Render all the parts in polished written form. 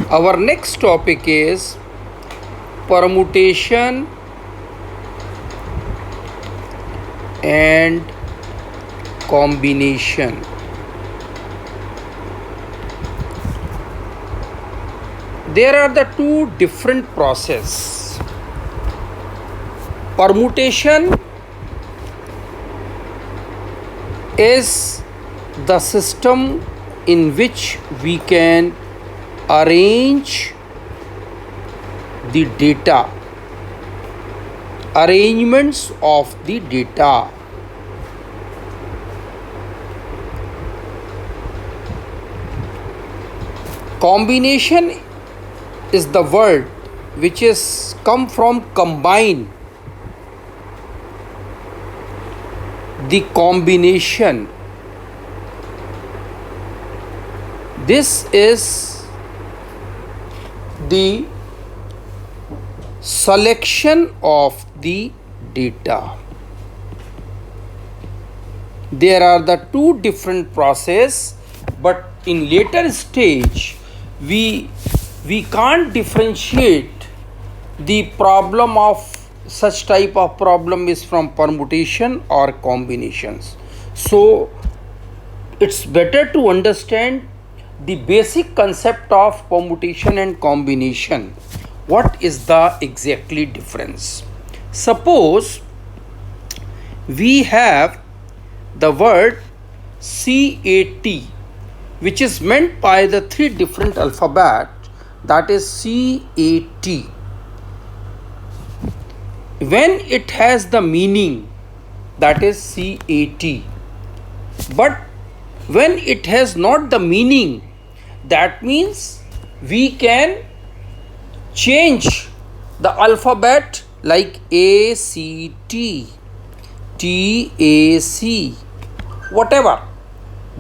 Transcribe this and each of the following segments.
Our next topic is permutation and combination. There are the two different processes. Permutation is the system in which we can arrange the data, arrangements of the data. Combination is the word which is come from combine. The combination. This is the selection of the data. There are the two different processes, but in later stage we can't differentiate the problem of such type of problem is from permutation or combinations. So it's better to understand the basic concept of permutation and combination. What is the exactly difference? Suppose we have the word CAT, which is meant by the three different alphabet, that is CAT. When it has the meaning, that is CAT, but when it has not the meaning, that means we can change the alphabet like ACT, TAC, whatever.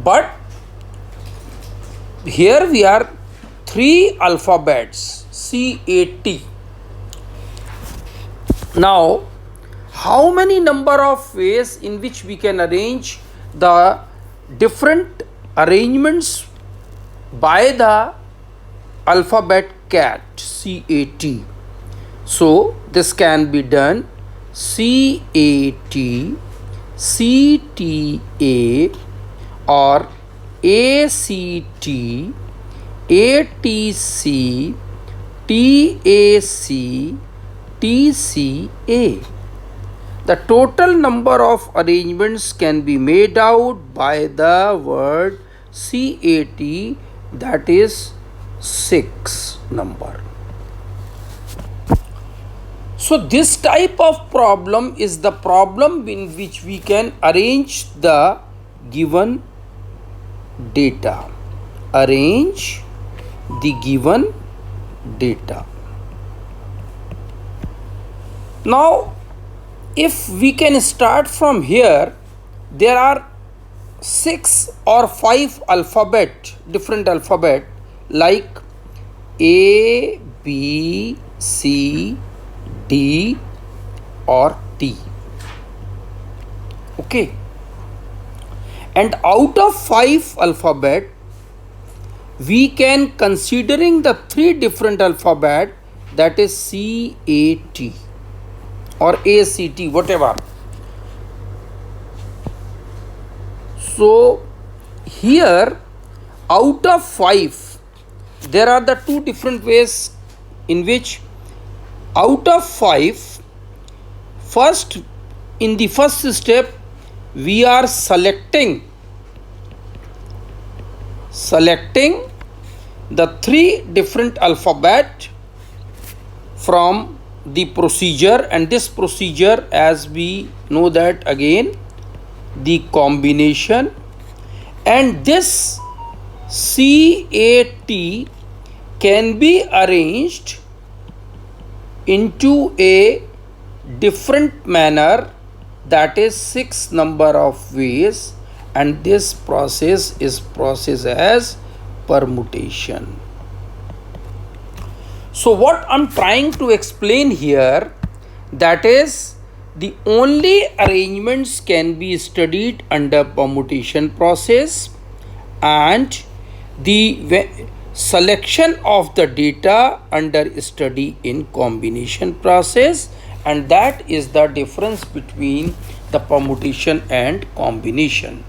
But here we are three alphabets CAT. Now, how many number of ways in which we can arrange the different arrangements by the alphabet CAT? So this can be done CAT, CTA or ACT, ATC, TAC, TCA. The total number of arrangements can be made out by the word CAT, that is 6 number. So this type of problem is the problem in which we can arrange the given data. Arrange the given data. Now, if we can start from here, there are 6 or 5 alphabet, different alphabet like A, B, C, D or T. Okay. And out of 5 alphabet, we can considering the 3 different alphabet, that is CAT or ACT, whatever. So here out of 5, there are the 2 different ways in which out of 5, first in the first step we are selecting the 3 different alphabet from the procedure, and this procedure, as we know that again, the combination, and this CAT can be arranged into a different manner, that is 6 number of ways, and this process is processed as permutation. So what I'm trying to explain here, that is the only arrangements can be studied under permutation process, and the selection of the data under study in combination process, and that is the difference between the permutation and combination.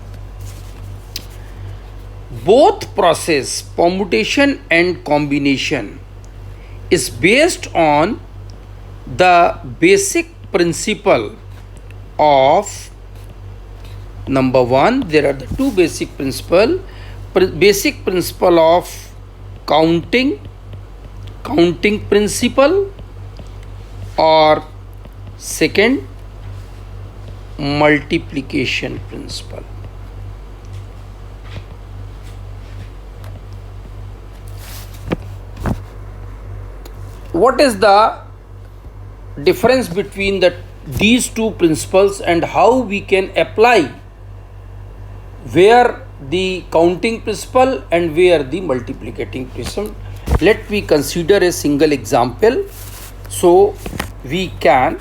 Both process, permutation and combination, is based on the basic principle of number one. There are the two basic principle of counting principle, or second, multiplication principle. What is the difference between these two principles, and how we can apply where the counting principle and where the multiplicating principle? Let me consider a single example. So we can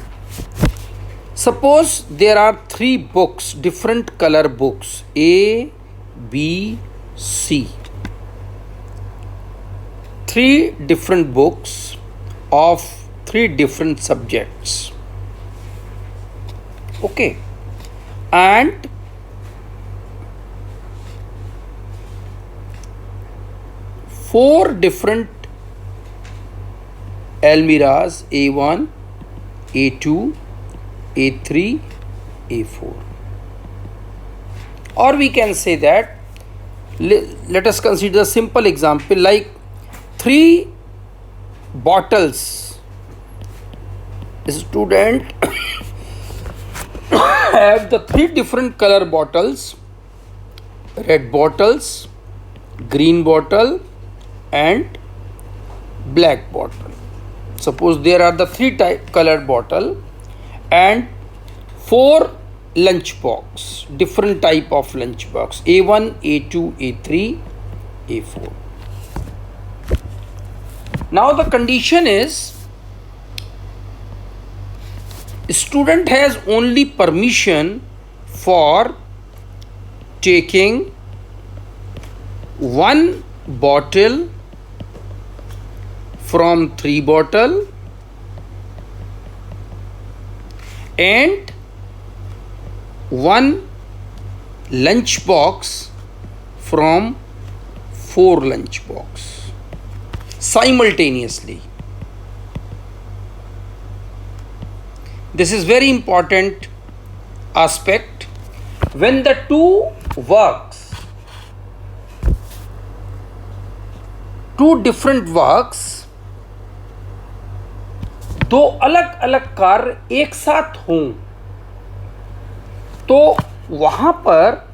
suppose there are three books, different color books, A, B, C. Three different books of three different subjects. Okay, and four different almirahs, A1, A2, A3, A4. Or we can say that, let us consider a simple example like three bottles. The student have the three different color bottles: red bottles, green bottle, and black bottle. Suppose there are the three type colored bottle and four lunch box, different type of lunch box, A1, A2, A3, A4. Now the condition is, student has only permission for taking one bottle from three bottle and one lunch box from four lunch box simultaneously. This is very important aspect. When the two works, two different works, दो अलग अलग कार्य एक साथ हों, तो वहाँ पर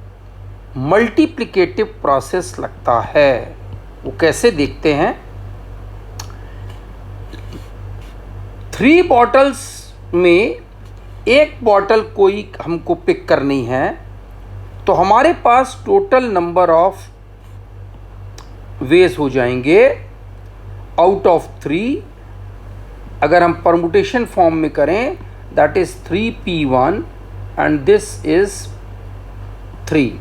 मल्टीप्लिकेटिव प्रोसेस लगता है. वो कैसे देखते हैं? थ्री बॉटल्स में एक बॉटल कोई हमको पिक करनी है, तो हमारे पास टोटल नंबर ऑफ वेज हो जाएंगे आउट ऑफ थ्री. अगर हम परमुटेशन फॉर्म में करें, that is 3p1 and this is 3.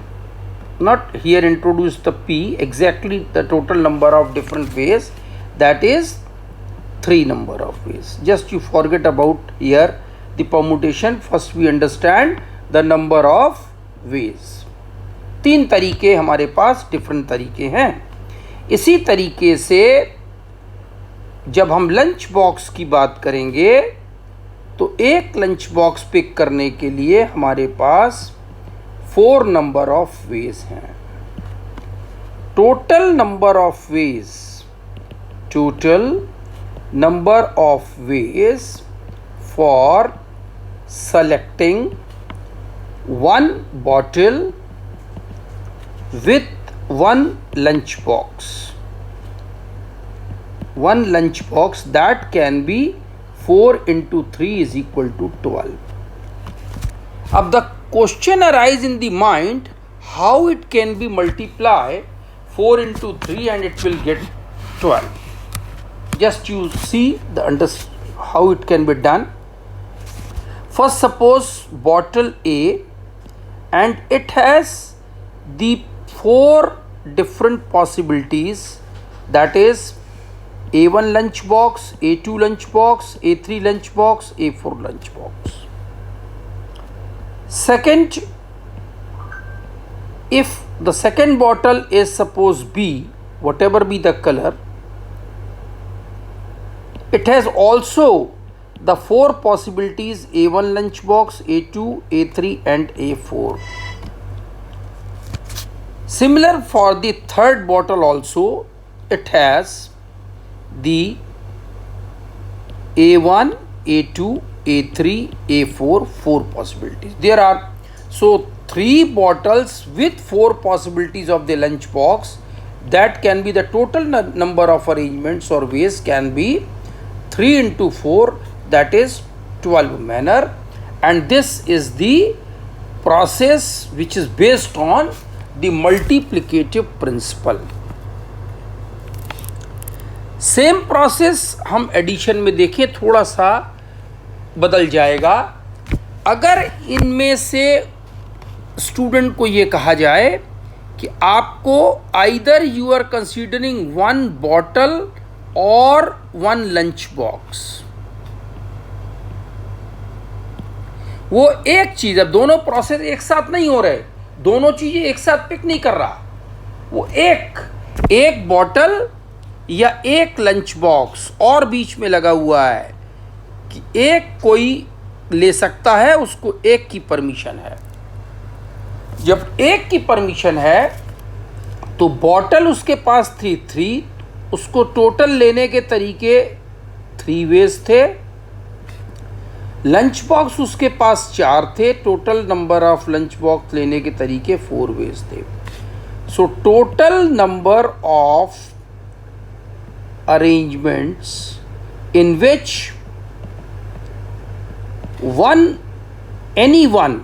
Not here introduce the p, exactly the total number of different ways, that is 3 number of ways. Just you forget about here the permutation. First we understand the number of ways. तीन तरीके हमारे पास different तरीके हैं. इसी तरीके से जब हम लंच बॉक्स की बात करेंगे, तो एक लंच बॉक्स पिक करने के लिए हमारे पास 4 number of ways हैं. Total number of ways, total number of ways for selecting one bottle with one lunch box. One lunch box that can be 4 into 3 is equal to 12. अब the question arises in the mind, how it can be multiplied 4 into 3 and it will get 12. Just you see how it can be done. First, suppose bottle A, and it has the 4 different possibilities that is A1 lunch box, A2 lunch box, A3 lunch box, A4 lunch box. Second, if the second bottle is suppose B, whatever be the color, it has also the 4 possibilities: A1 lunch box, A2, A3 and A4. Similar for the third bottle also, it has the A1, A2, A3, A4, 4 possibilities. There are so 3 bottles with 4 possibilities of the lunch box. That can be the total number of arrangements or ways can be 3 into 4, that is 12 manner, and this is the process which is based on the multiplicative principle. Same process हम addition में देखें, थोड़ा सा बदल जाएगा। अगर इनमें से स्टूडेंट को ये कहा जाए कि आपको either you are considering 1 bottle और 1 लंच बॉक्स, वो एक चीज, अब दोनों प्रोसेस एक साथ नहीं हो रहे, दोनों चीजें एक साथ पिक नहीं कर रहा, वो एक बॉटल या एक लंच बॉक्स और बीच में लगा हुआ है कि एक कोई ले सकता है, उसको एक की परमिशन है। जब एक की परमिशन है तो बॉटल उसके पास 3, उसको टोटल लेने के तरीके 3 वेज थे। लंच बॉक्स उसके पास 4 थे, total number of lunch box लेने के तरीके 4 वेज थे। So total number of arrangements in which anyone,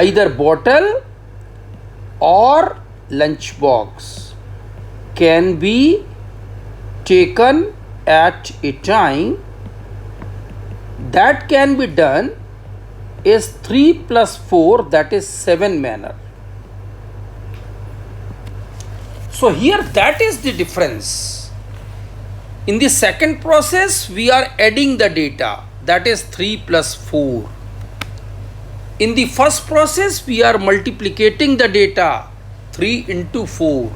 either bottle or lunch box, can be taken at a time, that can be done is 3 plus 4, that is 7 manner. So here that is the difference. In the second process, we are adding the data, that is 3 plus 4. In the first process, we are multiplicating the data 3 into 4.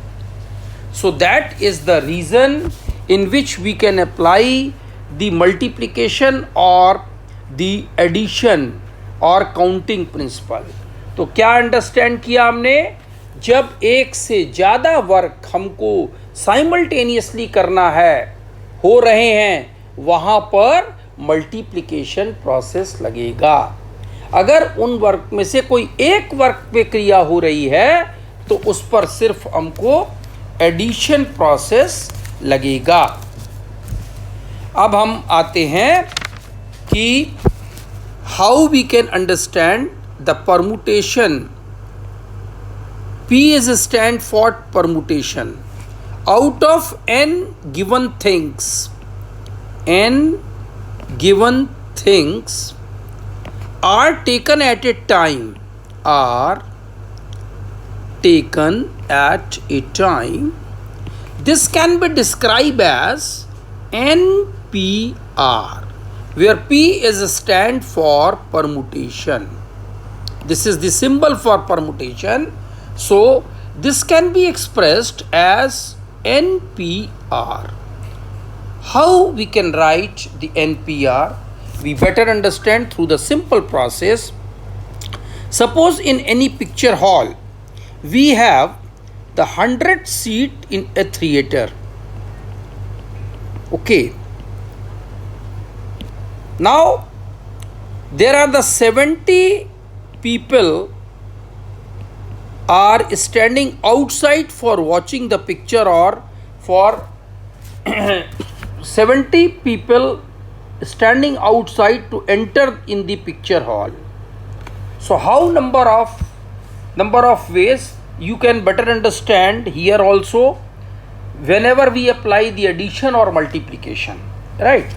So that is the reason in which we can apply the multiplication or the addition or counting principle. तो क्या understand किया हमने? जब एक से ज़्यादा work हमको simultaneously करना है, हो रहे हैं, वहाँ पर मल्टीप्लिकेशन प्रोसेस लगेगा। अगर उन वर्क में से कोई एक वर्क पे क्रिया हो रही है तो उस पर सिर्फ हमको एडिशन प्रोसेस लगेगा। अब हम आते हैं कि how we can understand the permutation. P is a stand for permutation. Out of n given things are taken at a time, this can be described as NPR, where P is a stand for permutation. This is the symbol for permutation. So this can be expressed as NPR. How we can write the NPR? We better understand through the simple process. Suppose in any picture hall, we have the 100 seat in a theater. Okay. Now there are the 70 people are standing outside for watching the picture, or for 70 people standing outside to enter in the picture hall. So how number of ways you can better understand here also whenever we apply the addition or multiplication, right?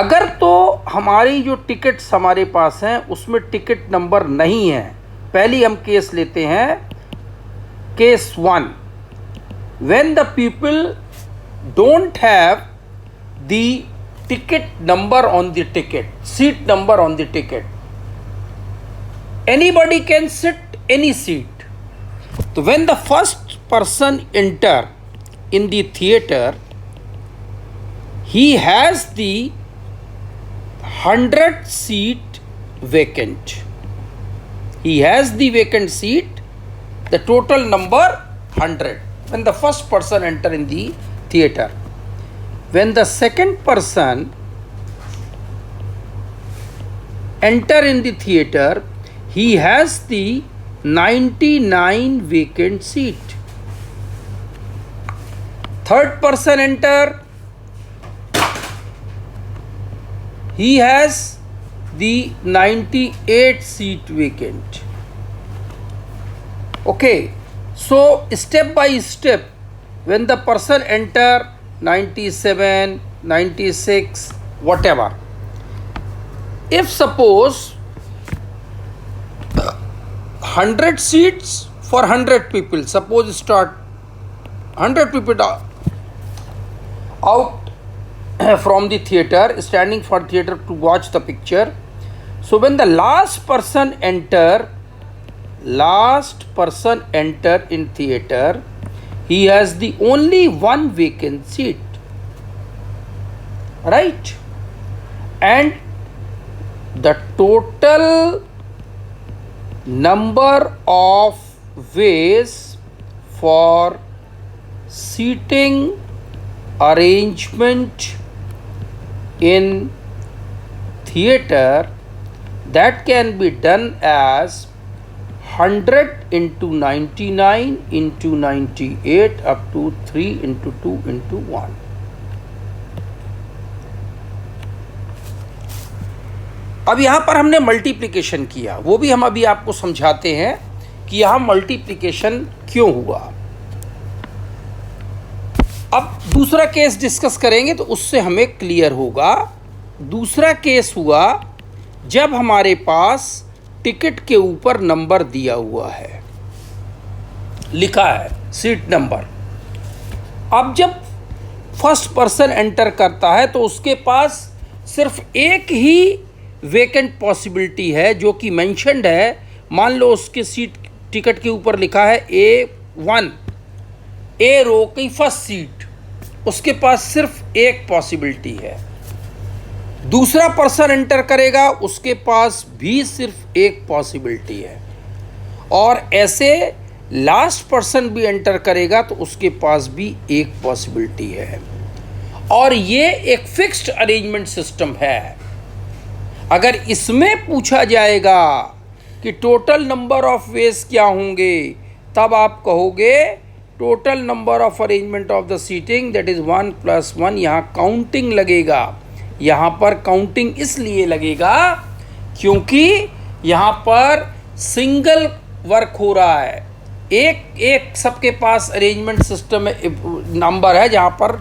अगर तो हमारी जो tickets हमारे पास हैं उसमें ticket number नहीं है, पहली हम केस लेते हैं, case 1, when the people don't have the ticket number on the ticket, seat number on the ticket. Anybody can sit any seat. So when the first person enter in the theater, he has the 100 seat vacant. He has the vacant seat, the total number 100. When the first person enter in the theater. When the second person enter in the theater, he has the 99 vacant seat. Third person enter, he has the 98 seat vacant. Okay, so step by step, when the person enter 97, 96, whatever. If suppose 100 seats for 100 people, suppose start 100 people out from the theater, standing for theater to watch the picture. So when the last person enter in theater, he has the only one vacant seat, right? And the total number of ways for seating arrangement in theater, that can be done as 100 into 99 into 98 up to 3 into 2 into 1. अब यहाँ पर हमने multiplication किया, वो भी हम अभी आपको समझाते हैं कि यहाँ मल्टीप्लिकेशन क्यों हुआ. अब दूसरा केस डिस्कस करेंगे तो उससे हमें क्लियर होगा. दूसरा केस हुआ जब हमारे पास टिकट के ऊपर नंबर दिया हुआ है, लिखा है सीट नंबर. अब जब फर्स्ट पर्सन एंटर करता है तो उसके पास सिर्फ एक ही वेकेंट पॉसिबिलिटी है जो कि मेंशन्ड है. मान लो उसके सीट टिकट के ऊपर लिखा है A1, ए रो की फर्स्ट सीट, उसके पास सिर्फ एक पॉसिबिलिटी है. दूसरा पर्सन एंटर करेगा, उसके पास भी सिर्फ एक पॉसिबिलिटी है. और ऐसे लास्ट पर्सन भी एंटर करेगा तो उसके पास भी एक पॉसिबिलिटी है. और ये एक फिक्स्ड अरेंजमेंट सिस्टम है. अगर इसमें पूछा जाएगा कि टोटल नंबर ऑफ वेज क्या होंगे, तब आप कहोगे total number of arrangement of the seating that is 1 + 1. यहाँ काउंटिंग लगेगा. यहाँ पर काउंटिंग इसलिए लगेगा क्योंकि यहाँ पर सिंगल वर्क हो रहा है. एक सबके पास अरेंजमेंट सिस्टम नंबर है जहाँ पर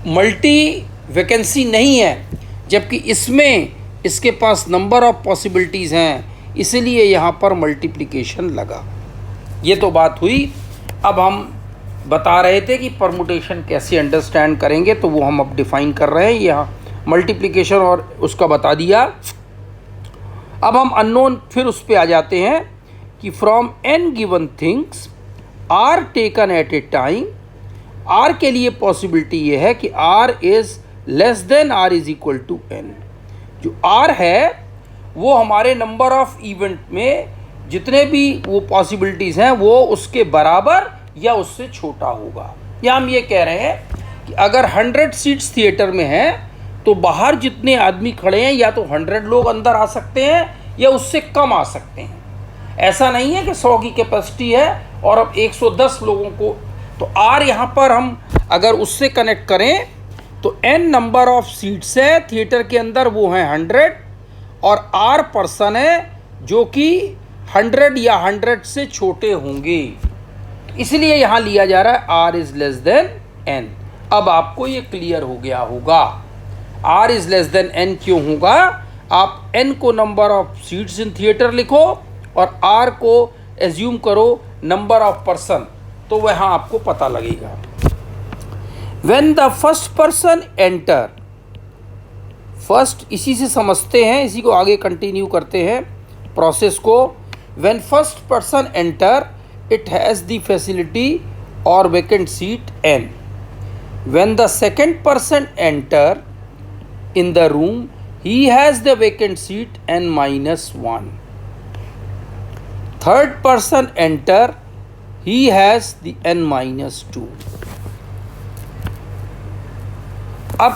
मल्टी वैकेंसी नहीं है, जबकि इसमें इसके पास नंबर ऑफ पॉसिबिलिटीज़ हैं, इसलिए यहाँ पर मल्टीप्लिकेशन लगा. ये तो बात हुई. अब हम बता रहे थे कि परमुटेशन कैसे अंडरस्टैंड करेंगे, तो वो हम अब डिफ़ाइन कर रहे हैं. यहाँ मल्टीप्लिकेशन और उसका बता दिया. अब हम अननोन फिर उस पर आ जाते हैं कि from n given things r taken at a time. r के लिए पॉसिबिलिटी ये है कि r is less than r is equal to n. जो r है वो हमारे नंबर ऑफ इवेंट में जितने भी वो पॉसिबिलिटीज़ हैं वो उसके बराबर या उससे छोटा होगा. या हम ये कह रहे हैं कि अगर 100 सीट्स थिएटर में हैं तो बाहर जितने आदमी खड़े हैं या तो 100 लोग अंदर आ सकते हैं या उससे कम आ सकते हैं. ऐसा नहीं है कि 100 की कैपेसिटी है और अब 110 लोगों को. तो r यहाँ पर हम अगर उससे कनेक्ट करें तो n नंबर ऑफ सीट्स है थिएटर के अंदर, वो हैं 100, और r पर्सन है जो कि 100 या 100 से छोटे होंगे. इसलिए यहाँ लिया जा रहा है r is less then n. अब आपको ये क्लियर हो गया होगा. r is less then n क्यों होगा? आप n को number of seats in theatre लिखो और r को एज्यूम करो नंबर ऑफ पर्सन. तो वहाँ आपको पता लगेगा। When the first person enter, first इसी से समझते हैं, इसी को आगे कंटिन्यू करते हैं प्रोसेस को। When first person enter, it has the facility or vacant seat n. When the second person enter in the room, he has the vacant seat n minus 1. Third person enter, he has the n minus 2. अब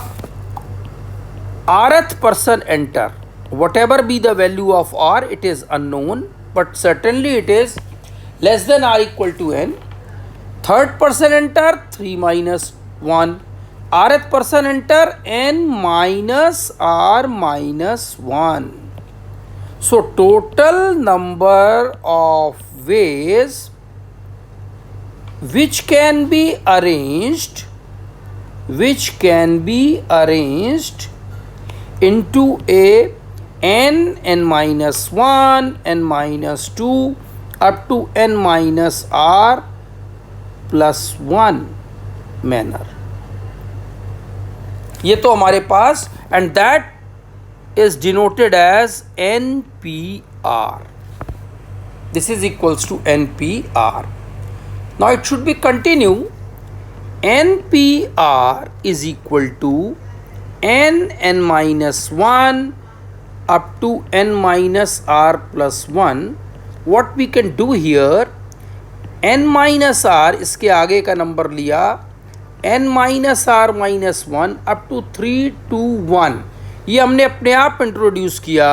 rth person enter, whatever be the value of r, it is unknown, but certainly it is less than or equal to n. Third person enter 3 minus 1. Rth person enter n minus r minus 1. So total number of ways which can be arranged into a n minus 1, n minus 2 up to n minus r plus 1 manner. ये तो हमारे पास, and that is denoted as NPR. This is equals to NPR. Now it should be continue. NPR is equal to n minus 1 up to n minus r plus 1. What we can do here, n minus r इसके आगे का number लिया, n minus r minus 1 up to 3 2 1, ये हमने अपने आप introduce किया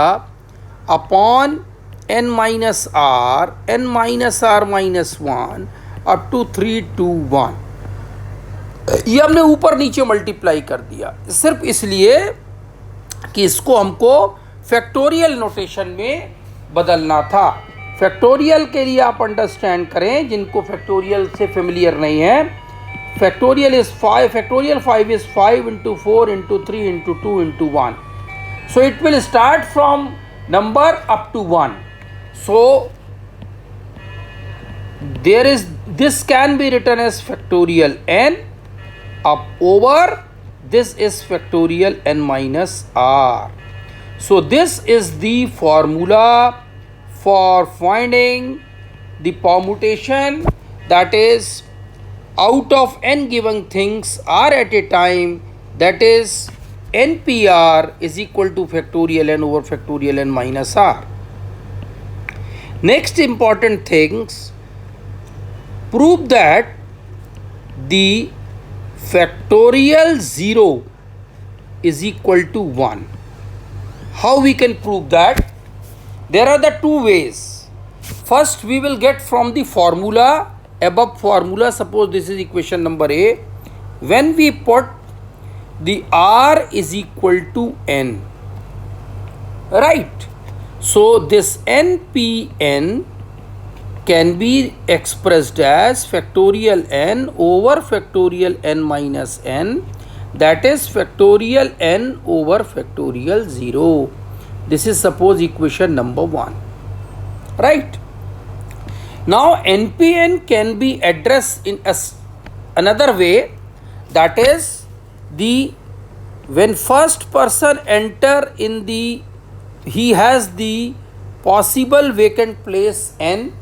upon n minus r minus 1 up to 3 2 1, ये हमने ऊपर नीचे मल्टीप्लाई कर दिया सिर्फ इसलिए कि इसको हमको फैक्टोरियल नोटेशन में बदलना था। फैक्टोरियल के लिए आप अंडरस्टैंड करें, जिनको फैक्टोरियल से फेमिलियर नहीं है, factorial is 5, factorial 5 is 5 into 4 into 3 into 2 into 1. So it will start from number up to 1. So there is, this can be written as factorial n up over, this is factorial n minus r. So this is the formula for finding the permutation, that is out of n given things r at a time, that is NPR is equal to factorial n over factorial n minus r. Next important things, prove that the factorial 0 is equal to 1. How we can prove that? There are the two ways. First, we will get from the formula, above formula. Suppose this is equation number A. When we put the r is equal to n, right? So this NPN can be expressed as factorial n over factorial n minus n, that is factorial n over factorial 0. This is suppose equation number 1, right? Now NPN can be addressed in another way, that is the, when first person enter in the, he has the possible vacant place n,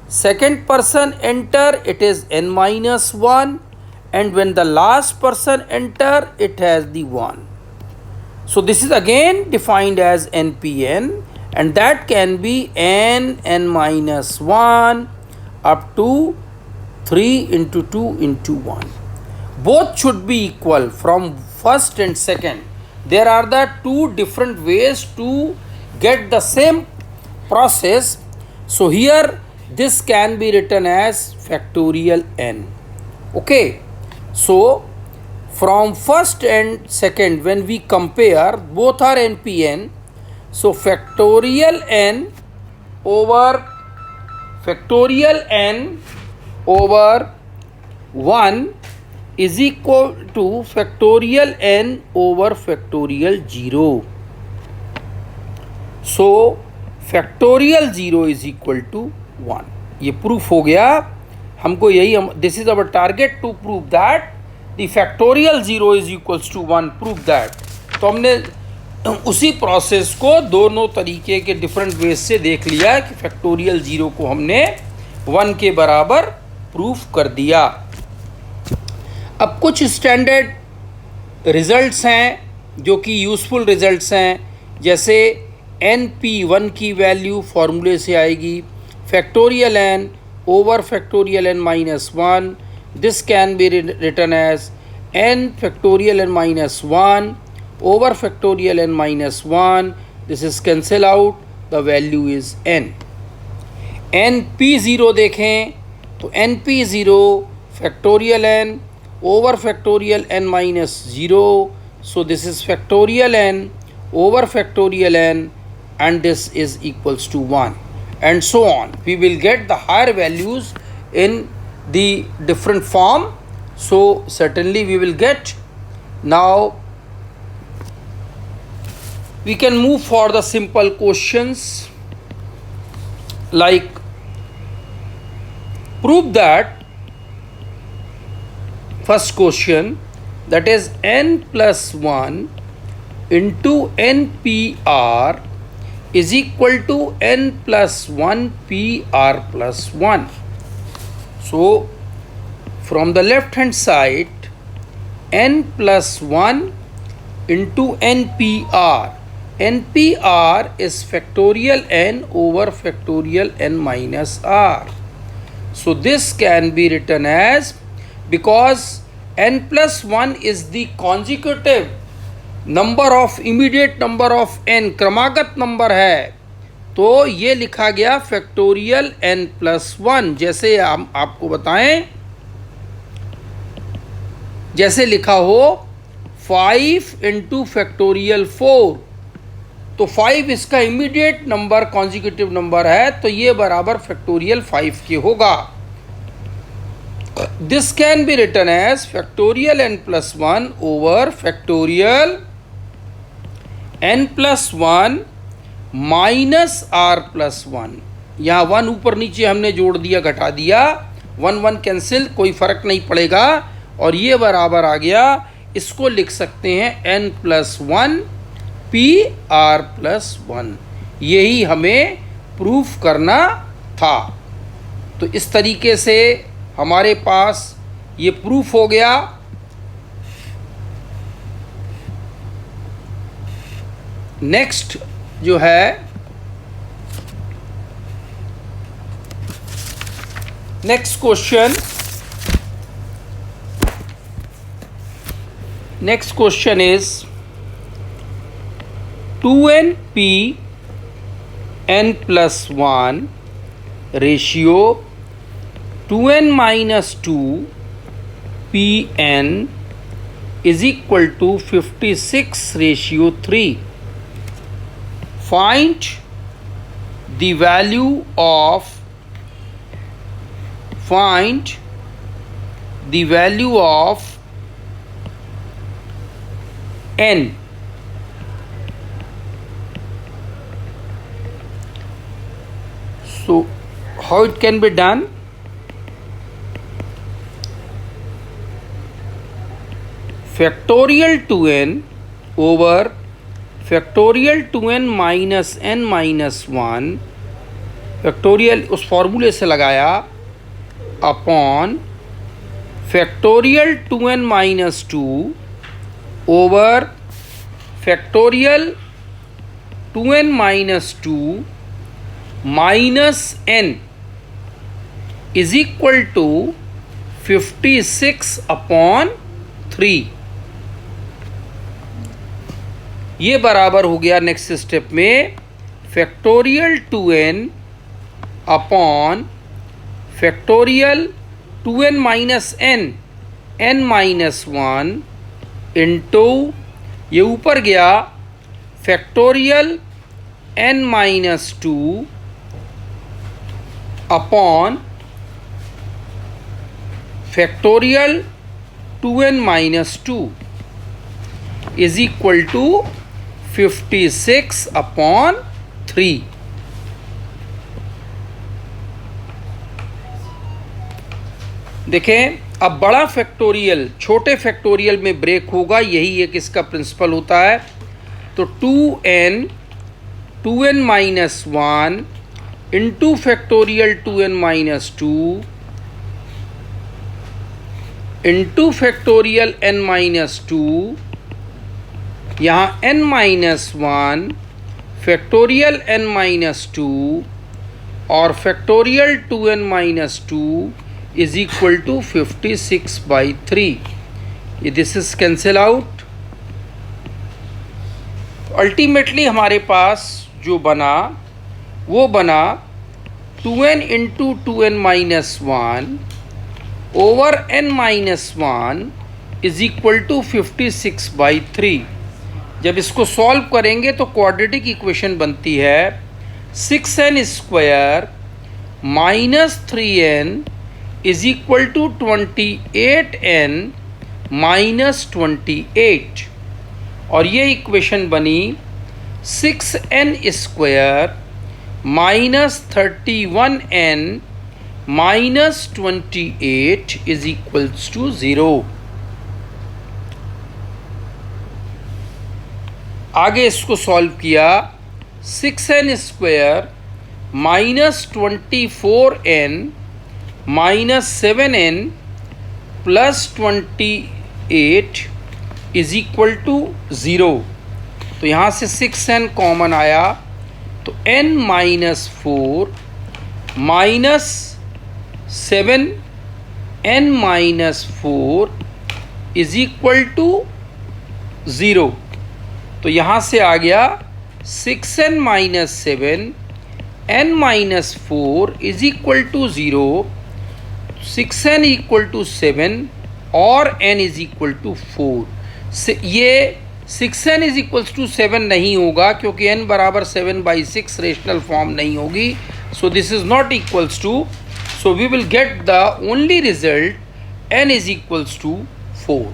second person enter, it is n minus 1, and when the last person enter, it has the 1. So this is again defined as NPN, and that can be n minus 1 up to 3 into 2 into 1. Both should be equal from first and second. There are the two different ways to get the same process. So here this can be written as factorial n. Okay, so from first and second, when we compare, both are NPN. So factorial n over 1 is equal to factorial n over factorial 0. So factorial 0 is equal to 1. ये proof हो गया हमको यही this is our target to prove that the factorial 0 is equals to 1, prove that. तो हमने उसी process को दोनों तरीके के डिफरेंट वेज से देख लिया कि फैक्टोरियल 0 को हमने 1 के बराबर प्रूफ कर दिया। अब कुछ स्टैंडर्ड रिजल्ट्स हैं जो कि यूज़फुल रिजल्ट्स हैं, जैसे NP1 की वैल्यू फॉर्मूले से आएगी factorial n over factorial n minus 1, this can be written as n factorial n minus 1 over factorial n minus 1, this is cancel out, the value is n। np0 देखें तो np0 factorial n over factorial n minus 0, so this is factorial n over factorial n and this is equals to 1, and so on. We will get the higher values in the different form, so certainly we will get. Now we can move for the simple questions like prove that first question, that is n plus 1 into npr is equal to n plus 1 pr plus 1. So from the left hand side, n plus 1 into npr, NPR is factorial n over factorial n minus r. So this can be written as, because n plus 1 is the consecutive number of immediate number of n, क्रमागत number है, तो ये लिखा गया factorial n plus 1। जैसे हम आपको बताएं, जैसे लिखा हो 5 इंटू फैक्टोरियल 4, तो 5 इसका इमीडिएट नंबर कॉन्जिक्यूटिव नंबर है, तो ये बराबर फैक्टोरियल 5 के होगा। This can be written as factorial n plus 1 over factorial n plus 1 minus r plus 1। यहाँ 1 ऊपर नीचे हमने जोड़ दिया, घटा दिया, 1 1 कैंसिल, कोई फर्क नहीं पड़ेगा, और ये बराबर आ गया, इसको लिख सकते हैं n प्लस 1 PR प्लस 1। यही हमें प्रूफ करना था। तो इस तरीके से हमारे पास ये प्रूफ हो गया। नेक्स्ट जो है, next question is 2np n plus 1 ratio 2n minus 2 pn is equal to 56 ratio 3. Find the value of n. So how it can be done? Factorial 2n over factorial 2n minus n minus 1, फैक्टोरियल उस फॉर्मूले से लगाया, upon factorial 2n minus 2 over factorial 2n minus 2 minus n is equal to 56 upon 3। ये बराबर हो गया next step में factorial 2n upon factorial 2n minus n minus 1 into, ये ऊपर गया factorial n minus 2 upon factorial 2n minus 2 is equal to 56 upon 3। देखें, अब बड़ा फैक्टोरियल छोटे फैक्टोरियल में ब्रेक होगा, यही एक इसका प्रिंसिपल होता है। तो 2n minus 1 into factorial 2n minus 2 into factorial n minus 2, यहाँ n minus 1 factorial n minus 2 और factorial 2n minus 2 is equal to 56/3। ये this is cancel out. Ultimately हमारे पास जो बना वो बना 2n into 2n minus 1 over n minus 1 is equal to 56/3। जब इसको सॉल्व करेंगे तो क्वाड्रेटिक इक्वेशन बनती है 6n square minus 3n is equal to 28n minus 28, और ये इक्वेशन बनी 6n square minus 31n minus 28 is equals to 0। आगे इसको सॉल्व किया, 6n square minus 24n minus 7n plus 28 is equal to 0। तो यहाँ से 6n कॉमन आया, तो n minus 4 minus 7n minus 4 is equal to 0। तो यहाँ से आ गया 6n minus 7 n minus 4 is equal to 0, 6n equal to 7 और n इज इक्वल टू 4। ये 6n इज इक्वल टू 7 नहीं होगा क्योंकि n बराबर 7/6 रेशनल फॉर्म नहीं होगी। So this is not equals to, so we will get the only result n is equals to 4।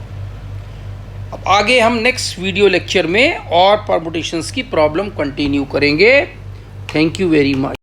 अब आगे हम नेक्स्ट वीडियो लेक्चर में और परमुटेशंस की प्रॉब्लम कंटिन्यू करेंगे। Thank you very much.